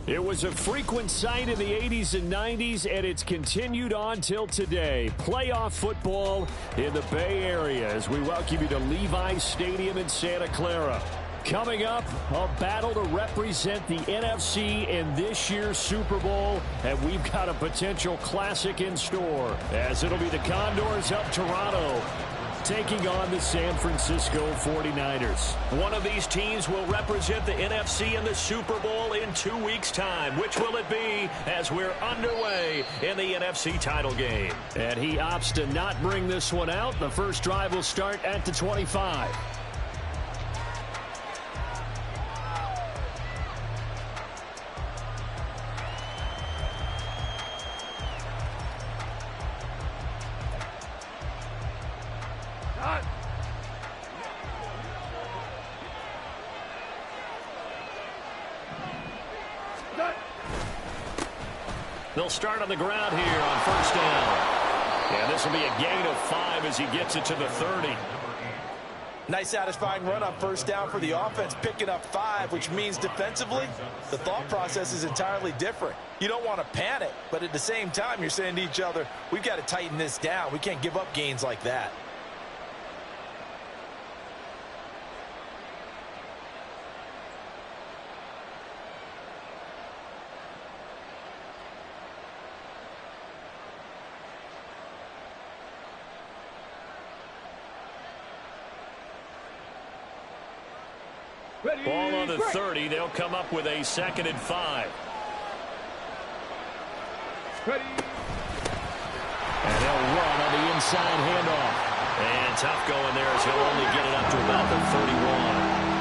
It was a frequent sight in the 80s and 90s, and it's continued on till today. Playoff football in the Bay Area as we welcome you to Levi's Stadium in Santa Clara. Coming up, a battle to represent the NFC in this year's Super Bowl, and we've got a potential classic in store, as it'll be the Condors of Toronto taking on the San Francisco 49ers. One of these teams will represent the NFC in the Super Bowl in 2 weeks' time. Which will it be as we're underway in the NFC title game? And he opts to not bring this one out. The first drive will start at the 25. They'll start on the ground here on first down. And this will be a gain of 5 as he gets it to the 30. Nice satisfying run on first down for the offense, picking up 5, which means defensively, the thought process is entirely different. You don't want to panic, but at the same time, you're saying to each other, we've got to tighten this down. We can't give up gains like that. Ball on the 30. They'll come up with a 2nd and 5. Ready. And they'll run on the inside handoff. And tough going there as he'll only get it up to about the 31.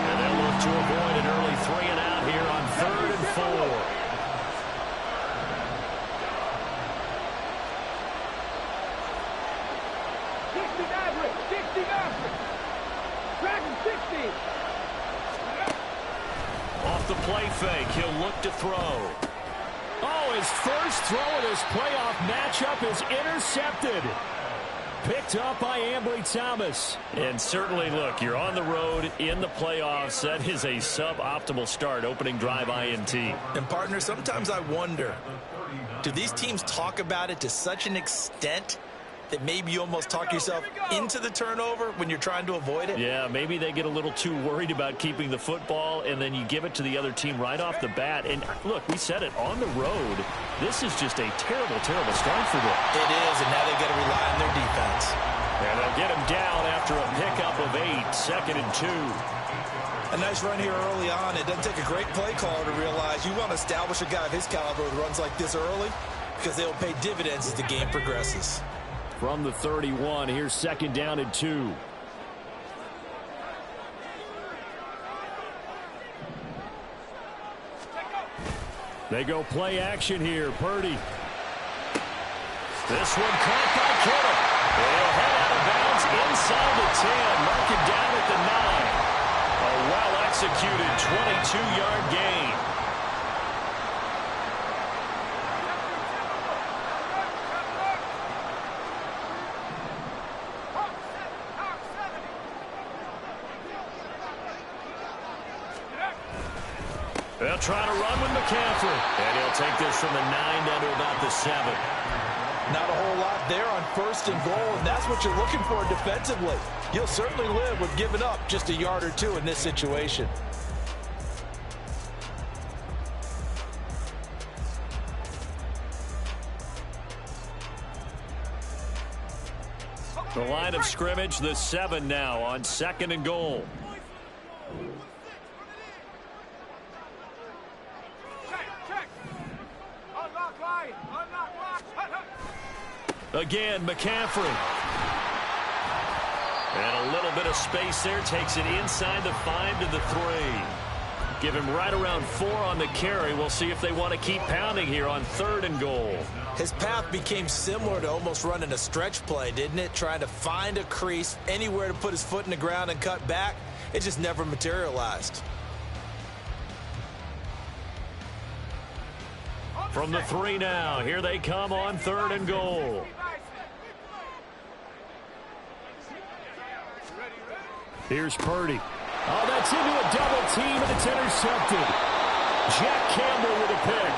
And they'll look to avoid an early 3 and out here on 3rd and 4. Off the play fake, he'll look to throw. Oh, his first throw of this playoff matchup is intercepted. Picked up by Ambry Thomas. And certainly, look, you're on the road in the playoffs. That is a suboptimal start, opening drive INT. And, partner, sometimes I wonder, do these teams talk about it to such an extent that maybe you almost talk yourself into the turnover when you're trying to avoid it? Yeah, maybe they get a little too worried about keeping the football, and then you give it to the other team right off the bat. And, look, we said it, on the road, this is just a terrible, terrible start for them. It is, and now they've got to rely on their defense. And they'll get him down after a pickup of 8, 2nd and 2. A nice run here early on. It doesn't take a great play caller to realize you want to establish a guy of his caliber who runs like this early because they'll pay dividends as the game progresses. From the 31, here's 2nd down and 2. They go play action here. Purdy. This one caught by Kittle. They'll head out of bounds inside the 10. Mark it down at the 9. A well-executed 22-yard gain. They'll try to run with McCaffrey. And he'll take this from the 9 down to about the 7. Not a whole lot there on 1st and goal, and that's what you're looking for defensively. You'll certainly live with giving up just a yard or 2 in this situation. The line of scrimmage, the 7 now on 2nd and goal. Again, McCaffrey. And a little bit of space there. Takes it inside the 5 to the 3. Give him right around 4 on the carry. We'll see if they want to keep pounding here on 3rd and goal. His path became similar to almost running a stretch play, didn't it? Trying to find a crease, anywhere to put his foot in the ground and cut back. It just never materialized. From the 3 now. Here they come on 3rd and goal. Here's Purdy. Oh, that's into a double team, and it's intercepted. Jack Campbell with a pick.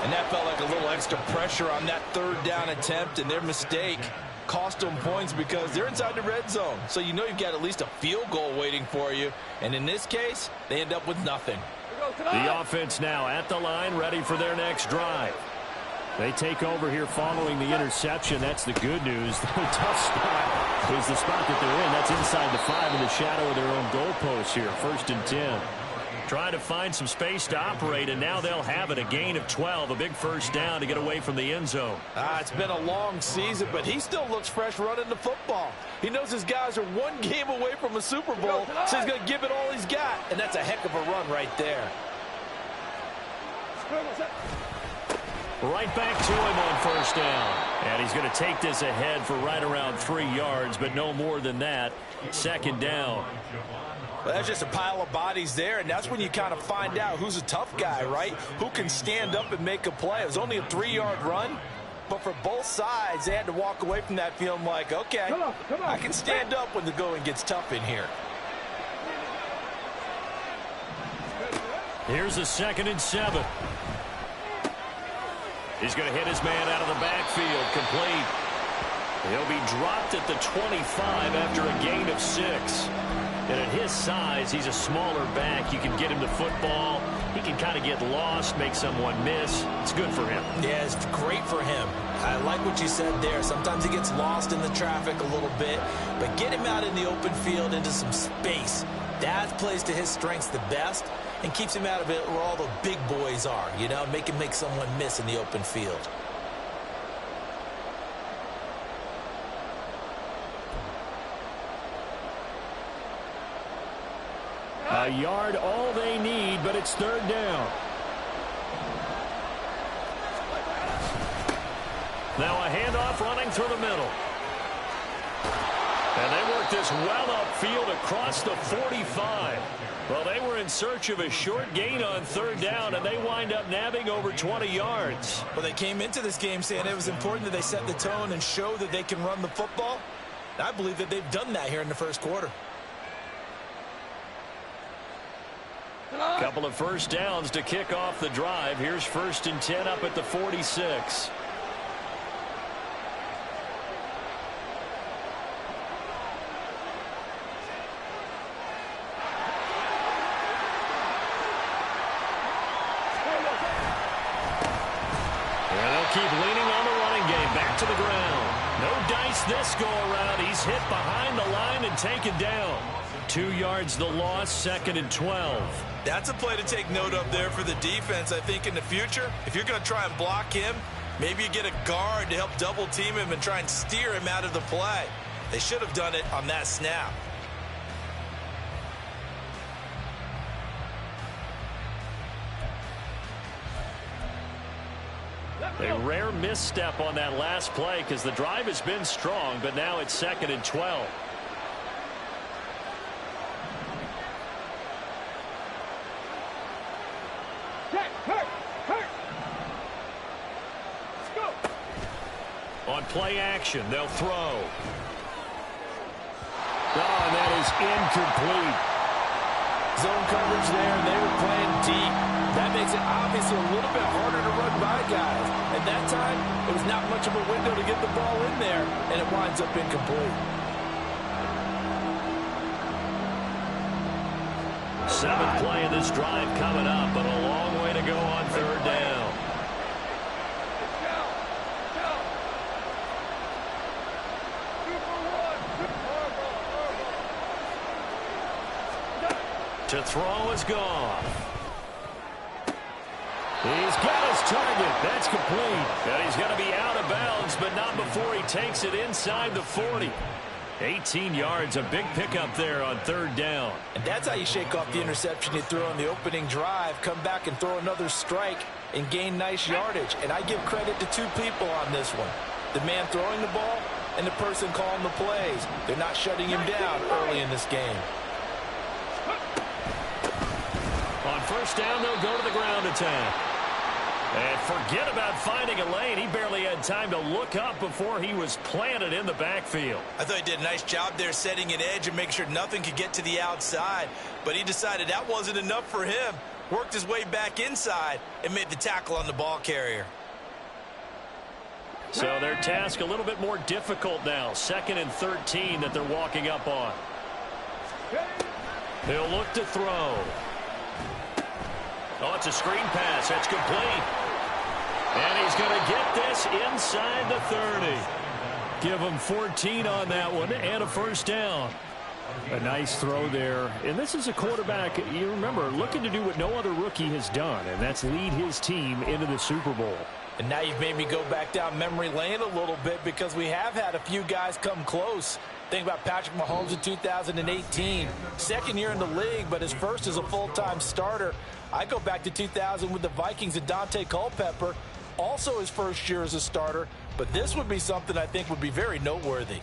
And that felt like a little extra pressure on that third down attempt, and their mistake cost them points because they're inside the red zone. So you know you've got at least a field goal waiting for you. And in this case, they end up with nothing. The offense now at the line, ready for their next drive. They take over here following the interception. That's the good news. The tough spot is the spot that they're in. That's inside the 5 in the shadow of their own goalpost here. 1st and 10. Trying to find some space to operate, and now they'll have it. A gain of 12, a big first down to get away from the end zone. It's been a long season, but he still looks fresh running the football. He knows his guys are one game away from a Super Bowl, so he's going to give it all he's got, and that's a heck of a run right there. Right back to him on first down. And he's going to take this ahead for right around 3 yards, but no more than that. 2nd down. Well, that's just a pile of bodies there, and that's when you kind of find out who's a tough guy, right? Who can stand up and make a play. It was only a 3-yard run, but for both sides, they had to walk away from that feeling like, okay, I can stand up when the going gets tough in here. Here's a 2nd and 7. He's going to hit his man out of the backfield, complete. He'll be dropped at the 25 after a gain of 6. And at his size, he's a smaller back. You can get him the football. He can kind of get lost, make someone miss. It's good for him. Yeah, it's great for him. I like what you said there. Sometimes he gets lost in the traffic a little bit, but get him out in the open field into some space. That plays to his strengths the best and keeps him out of it where all the big boys are, you know, make him make someone miss in the open field. A yard all they need, but it's 3rd down. Now a handoff running through the middle. And they work this well upfield across the 45. Well, they were in search of a short gain on 3rd down, and they wind up nabbing over 20 yards. Well, they came into this game saying it was important that they set the tone and show that they can run the football. I believe that they've done that here in the 1st quarter. Couple of first downs to kick off the drive. Here's 1st and 10 up at the 46. And they'll keep leaning on the running game. Back to the ground. No dice this go around. He's hit behind the line and taken down. 2 yards the loss, 2nd and 12. That's a play to take note of there for the defense. I think in the future, if you're going to try and block him, maybe you get a guard to help double team him and try and steer him out of the play. They should have done it on that snap. A rare misstep on that last play because the drive has been strong, but now it's 2nd and 12. On play action, they'll throw. Oh, and that is incomplete. Zone coverage there, and they were playing deep. That makes it obviously a little bit harder to run by guys. At that time, it was not much of a window to get the ball in there, and it winds up incomplete. 7th play of this drive coming up, but a long way to go on 3rd down. To throw is gone. He's got his target. That's complete. And he's going to be out of bounds, but not before he takes it inside the 40. 18 yards, a big pickup there on 3rd down. And that's how you shake off the interception you threw on the opening drive, come back and throw another strike and gain nice yardage. And I give credit to 2 people on this one. The man throwing the ball and the person calling the plays. They're not shutting him down early in this game. On 1st down, they'll go to the ground attack. And forget about finding a lane. He barely had time to look up before he was planted in the backfield. I thought he did a nice job there setting an edge and making sure nothing could get to the outside. But he decided that wasn't enough for him. worked his way back inside, and made the tackle on the ball carrier. So their task a little bit more difficult now. 2nd and 13 that they're walking up on. He'll look to throw. Oh, it's a screen pass. That's complete. And he's going to get this inside the 30. Give him 14 on that one and a first down. A nice throw there. And this is a quarterback, you remember, looking to do what no other rookie has done, and that's lead his team into the Super Bowl. And now you've made me go back down memory lane a little bit because we have had a few guys come close. Think about Patrick Mahomes in 2018. 2nd year in the league, but his first as a full-time starter. I go back to 2000 with the Vikings and Dante Culpepper. Also his first year as a starter. But this would be something I think would be very noteworthy.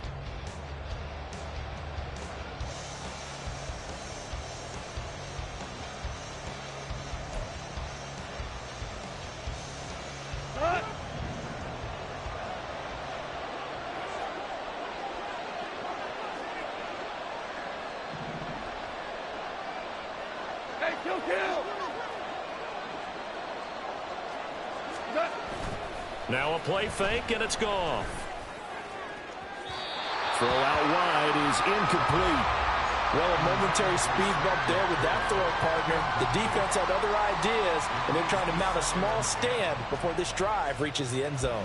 Now a play fake, and it's gone. Throw out wide is incomplete. Well, a momentary speed bump there with that throw, partner. The defense had other ideas, and they're trying to mount a small stand before this drive reaches the end zone.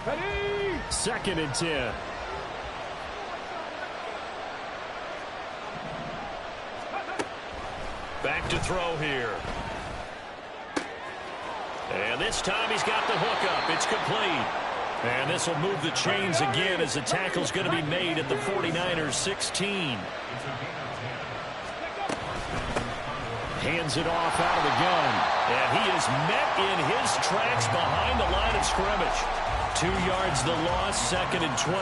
Ready? 2nd and 10. Back to throw here. And this time he's got the hook up. It's complete. And this will move the chains again as the tackle's going to be made at the 49ers 16. Hands it off out of the gun. And he is met in his tracks behind the line of scrimmage. 2 yards the loss, 2nd and 12.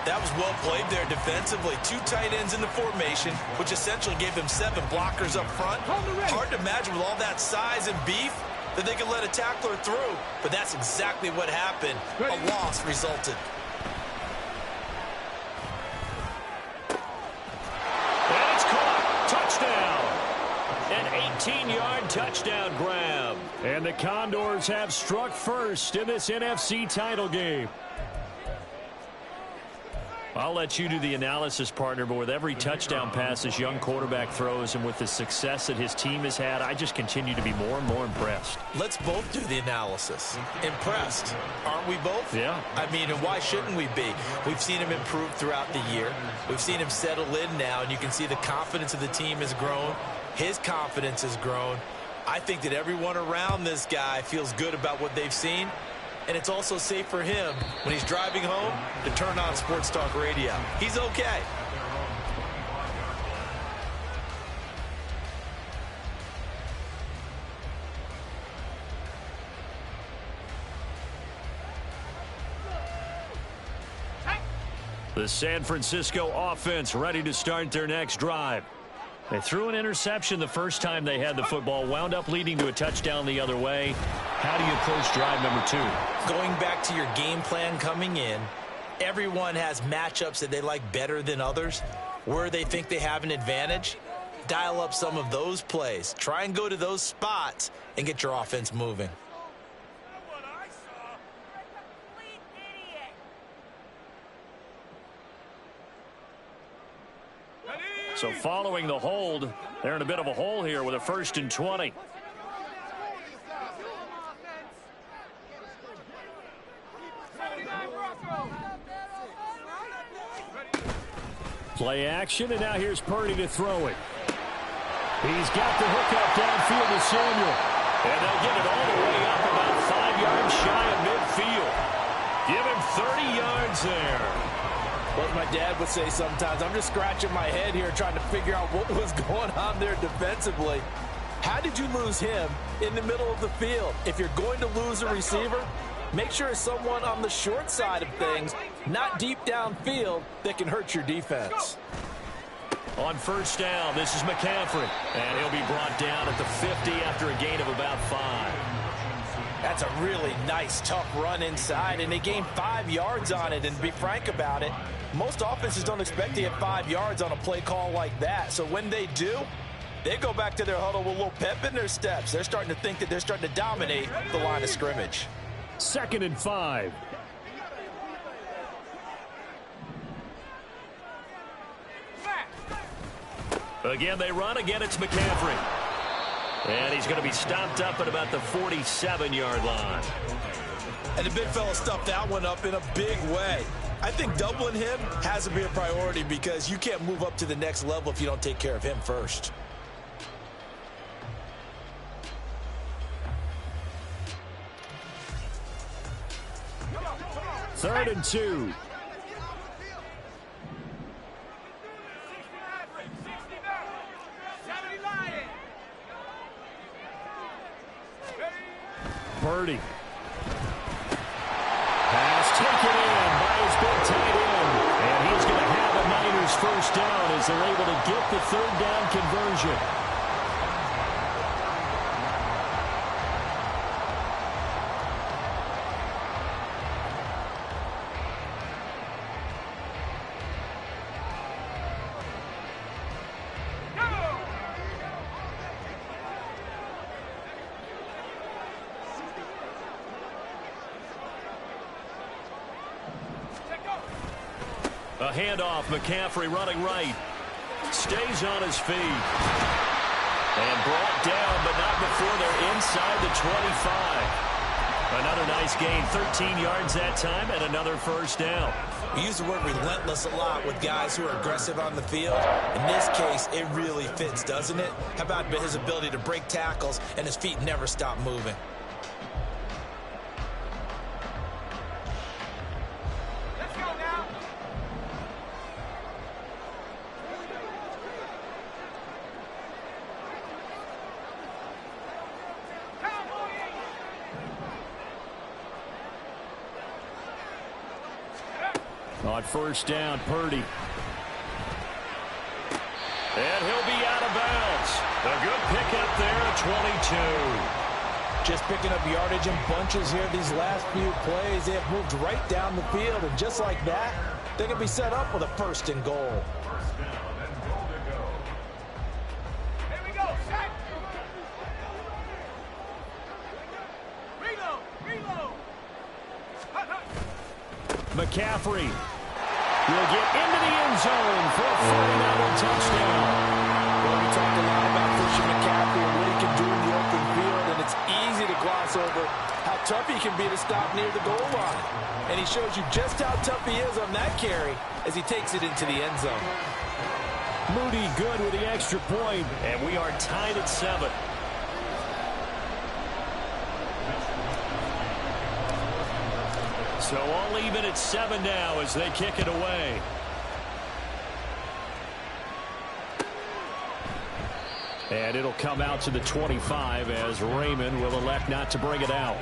That was well played there defensively. 2 tight ends in the formation, which essentially gave them 7 blockers up front. Hard to imagine with all that size and beef that they could let a tackler through. But that's exactly what happened. A loss resulted. And it's caught. Touchdown. An 18-yard touchdown grab. And the Condors have struck first in this NFC title game. I'll let you do the analysis, partner, but with every touchdown pass this young quarterback throws and with the success that his team has had, I just continue to be more and more impressed. Let's both do the analysis. Impressed. Aren't we both? Yeah. I mean, and why shouldn't we be? We've seen him improve throughout the year. We've seen him settle in now, and you can see the confidence of the team has grown. His confidence has grown. I think that everyone around this guy feels good about what they've seen. And it's also safe for him when he's driving home to turn on Sports Talk Radio. He's okay. The San Francisco offense ready to start their next drive. They threw an interception the first time they had the football, wound up leading to a touchdown the other way. How do you approach drive number 2? Going back to your game plan coming in, everyone has matchups that they like better than others. Where they think they have an advantage, dial up some of those plays. Try and go to those spots and get your offense moving. So following the hold, they're in a bit of a hole here with a 1st and 20. Play action, and now here's Purdy to throw it. He's got the hook up downfield to Samuel. And they'll get it all the way up about 5 yards shy of midfield. Give him 30 yards there. What my dad would say sometimes, I'm just scratching my head here trying to figure out what was going on there defensively. How did you lose him in the middle of the field? If you're going to lose a receiver, make sure it's someone on the short side of things, not deep downfield, that can hurt your defense. On 1st down, this is McCaffrey. And he'll be brought down at the 50 after a gain of about 5. That's a really nice, tough run inside, and they gained 5 yards on it. And to be frank about it, most offenses don't expect to get 5 yards on a play call like that. So when they do, they go back to their huddle with a little pep in their steps. They're starting to think that they're starting to dominate the line of scrimmage. 2nd and 5. Again, they run. Again, it's McCaffrey. And he's going to be stopped up at about the 47-yard line. And the big fella stuffed that one up in a big way. I think doubling him has to be a priority because you can't move up to the next level if you don't take care of him first. Third and 2. Purdy. Pass taken in by his big tight end. And he's going to have a Niners first down as they're able to get the 3rd down conversion. A handoff, McCaffrey running right. Stays on his feet. And brought down, but not before they're inside the 25. Another nice gain, 13 yards that time, and another first down. We use the word relentless a lot with guys who are aggressive on the field. In this case, it really fits, doesn't it? How about his ability to break tackles and his feet never stop moving? On first down, Purdy. And he'll be out of bounds. A good pickup there at 22. Just picking up yardage in bunches here these last few plays. They have moved right down the field, and just like that, they can be set up with a 1st and goal. Here we go, set. Reload. McCaffrey will get into the end zone for a 49er touchdown. Well, we talked a lot about Christian McCaffrey and what he can do in the open field, and it's easy to gloss over how tough he can be to stop near the goal line. And he shows you just how tough he is on that carry as he takes it into the end zone. Moody good with the extra point, and we are tied at 7. So all even at 7 now as they kick it away. And it'll come out to the 25 as Raymond will elect not to bring it out.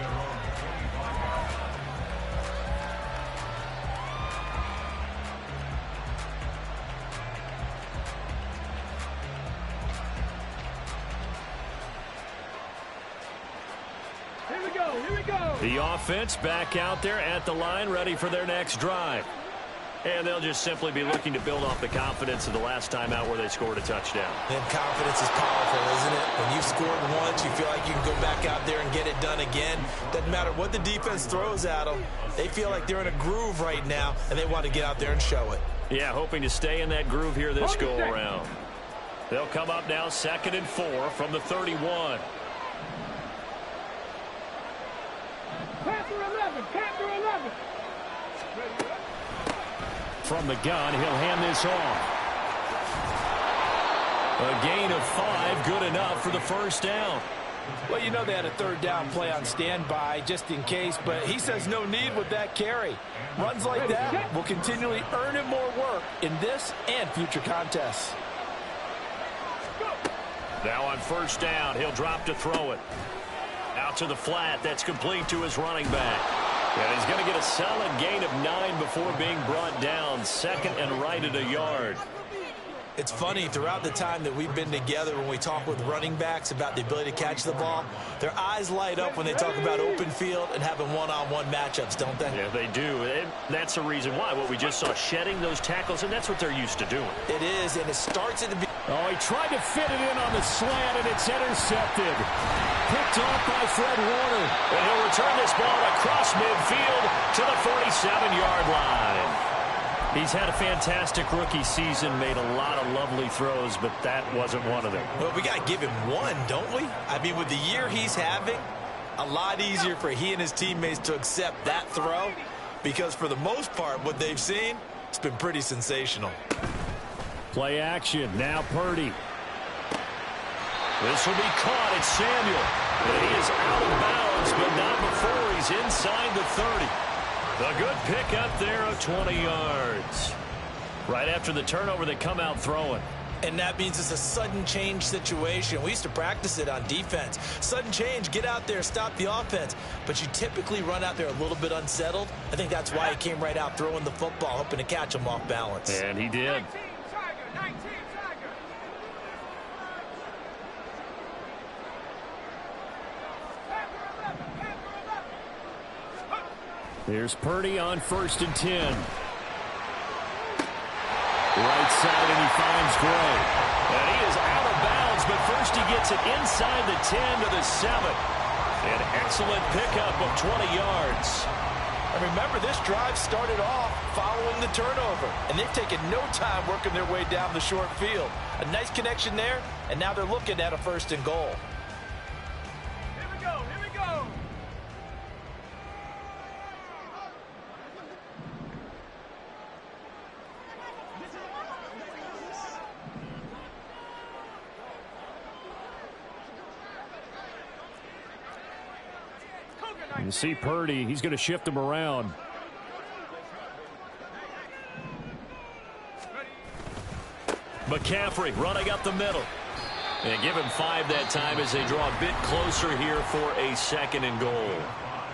The offense back out there at the line, ready for their next drive. And they'll just simply be looking to build off the confidence of the last time out where they scored a touchdown. And confidence is powerful, isn't it? When you've scored once, you feel like you can go back out there and get it done again. Doesn't matter what the defense throws at them. They feel like they're in a groove right now, and they want to get out there and show it. Yeah, hoping to stay in that groove here this go-around. They'll come up now 2nd and 4 from the 31. Panther 11. From the gun, he'll hand this off. A gain of 5, good enough for the first down. Well, you know they had a 3rd down play on standby just in case, but he says no need with that carry. Runs like that will continually earn him more work in this and future contests. Now on first down, he'll drop to throw it. Out to the flat, that's complete to his running back. And he's going to get a solid gain of 9 before being brought down. 2nd and right at a yard. It's funny, throughout the time that we've been together, when we talk with running backs about the ability to catch the ball, their eyes light up when they talk about open field and having one-on-one matchups, don't they? Yeah, they do. And that's the reason why. What we just saw, shedding those tackles, and that's what they're used to doing. It is, and it starts at the beginning. Oh, he tried to fit it in on the slant, and it's intercepted. Picked off by Fred Warner. And he'll return this ball across midfield to the 47-yard line. He's had a fantastic rookie season, made a lot of lovely throws, but that wasn't one of them. Well, we got to give him one, don't we? I mean, with the year he's having, a lot easier for he and his teammates to accept that throw, because for the most part, what they've seen, it's been pretty sensational. Play action. Now Purdy. This will be caught. It's Samuel. And he is out of bounds, but not before he's inside the 30. A good pick up there of 20 yards. Right after the turnover, they come out throwing. And that means it's a sudden change situation. We used to practice it on defense. Sudden change, get out there, stop the offense. But you typically run out there a little bit unsettled. I think that's why he came right out throwing the football, hoping to catch him off balance. And he did. 19 Tiger, 19 Tiger. Here's Purdy on 1st and 10. Right side, and he finds Gray. And he is out of bounds, but first he gets it inside the 10 to the 7. An excellent pickup of 20 yards. And remember, this drive started off following the turnover, and they've taken no time working their way down the short field. A nice connection there, and now they're looking at a 1st and goal. Here we go, here we go. You see Purdy, he's going to shift him around. McCaffrey running up the middle. And give him 5 that time as they draw a bit closer here for a 2nd and goal.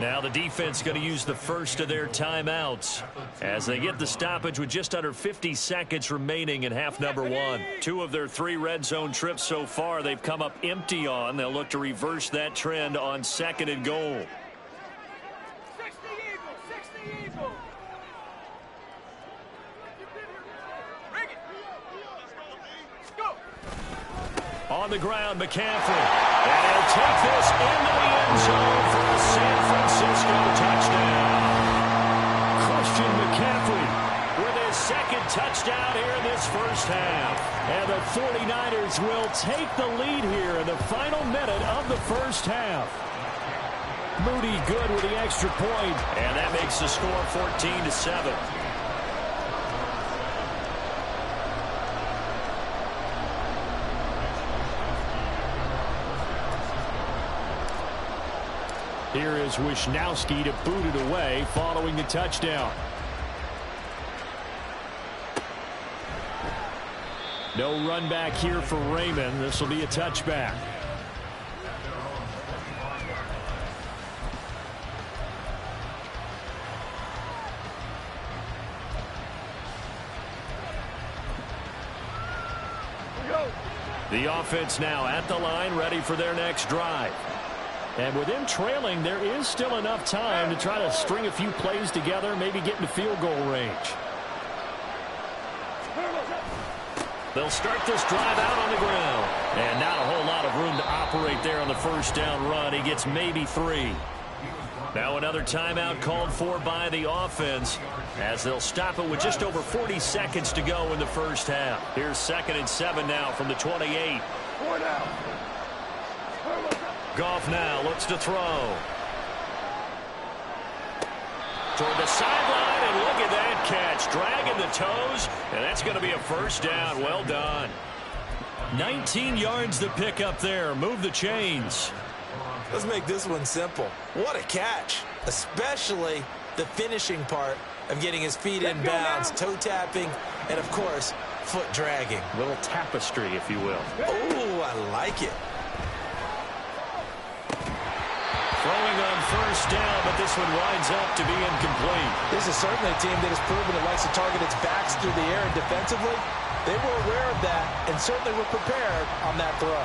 Now the defense going to use the first of their timeouts as they get the stoppage with just under 50 seconds remaining in half number 1. 2 of their 3 red zone trips so far they've come up empty on. They'll look to reverse that trend on 2nd and goal. 60 Eagles, 60 Eagles. Bring it. Go. On the ground, McCaffrey. And he'll take this into the end zone for a San Francisco touchdown. Christian McCaffrey with his 2nd touchdown here in this first half. And the 49ers will take the lead here in the final minute of the first half. Moody good with the extra point. And that makes the score 14-7. Here is Wisnowski to boot it away following the touchdown. No run back here for Raymond. This will be a touchback. The offense now at the line, ready for their next drive. And with them trailing, there is still enough time to try to string a few plays together, maybe get into field goal range. They'll start this drive out on the ground. And not a whole lot of room to operate there on the first down run. He gets maybe 3. Now another timeout called for by the offense as they'll stop it with just over 40 seconds to go in the first half. Here's 2nd and 7 now from the 28. Goff now looks to throw. Toward the sideline, and look at that catch. Dragging the toes, and that's going to be a first down. Well done. 19 yards to pick up there. Move the chains. Let's make this one simple. What a catch, especially the finishing part of getting his feet in bounds, toe tapping, and, of course, foot dragging. A little tapestry, if you will. Oh, I like it. Throwing on first down, but this one winds up to be incomplete. This is certainly a team that has proven it likes to target its backs through the air and defensively. They were aware of that and certainly were prepared on that throw.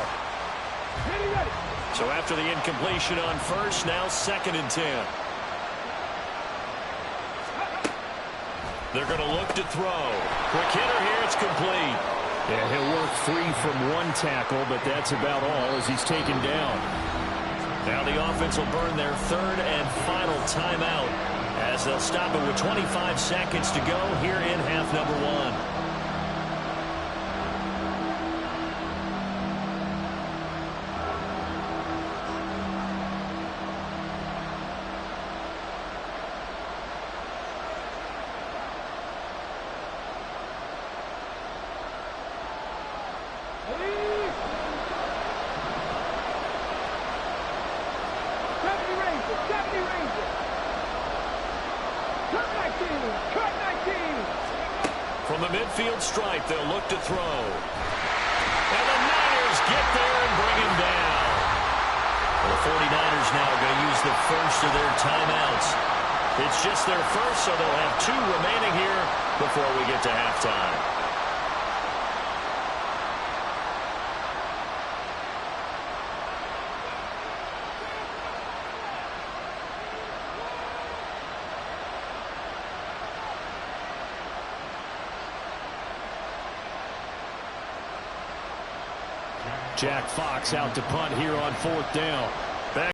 Ready, ready. So after the incompletion on first, now 2nd and 10. They're going to look to throw. Quick hitter here. It's complete. Yeah, he'll work free from one tackle, but that's about all as he's taken down. Now the offense will burn their 3rd and final timeout as they'll stop it with 25 seconds to go here in half number 1. From the midfield stripe, they'll look to throw. And the Niners get there and bring him down. Well, the 49ers now are going to use the first of their timeouts. It's just their first, so they'll have 2 remaining here before we get to halftime. Jack Fox out to punt here on 4th down.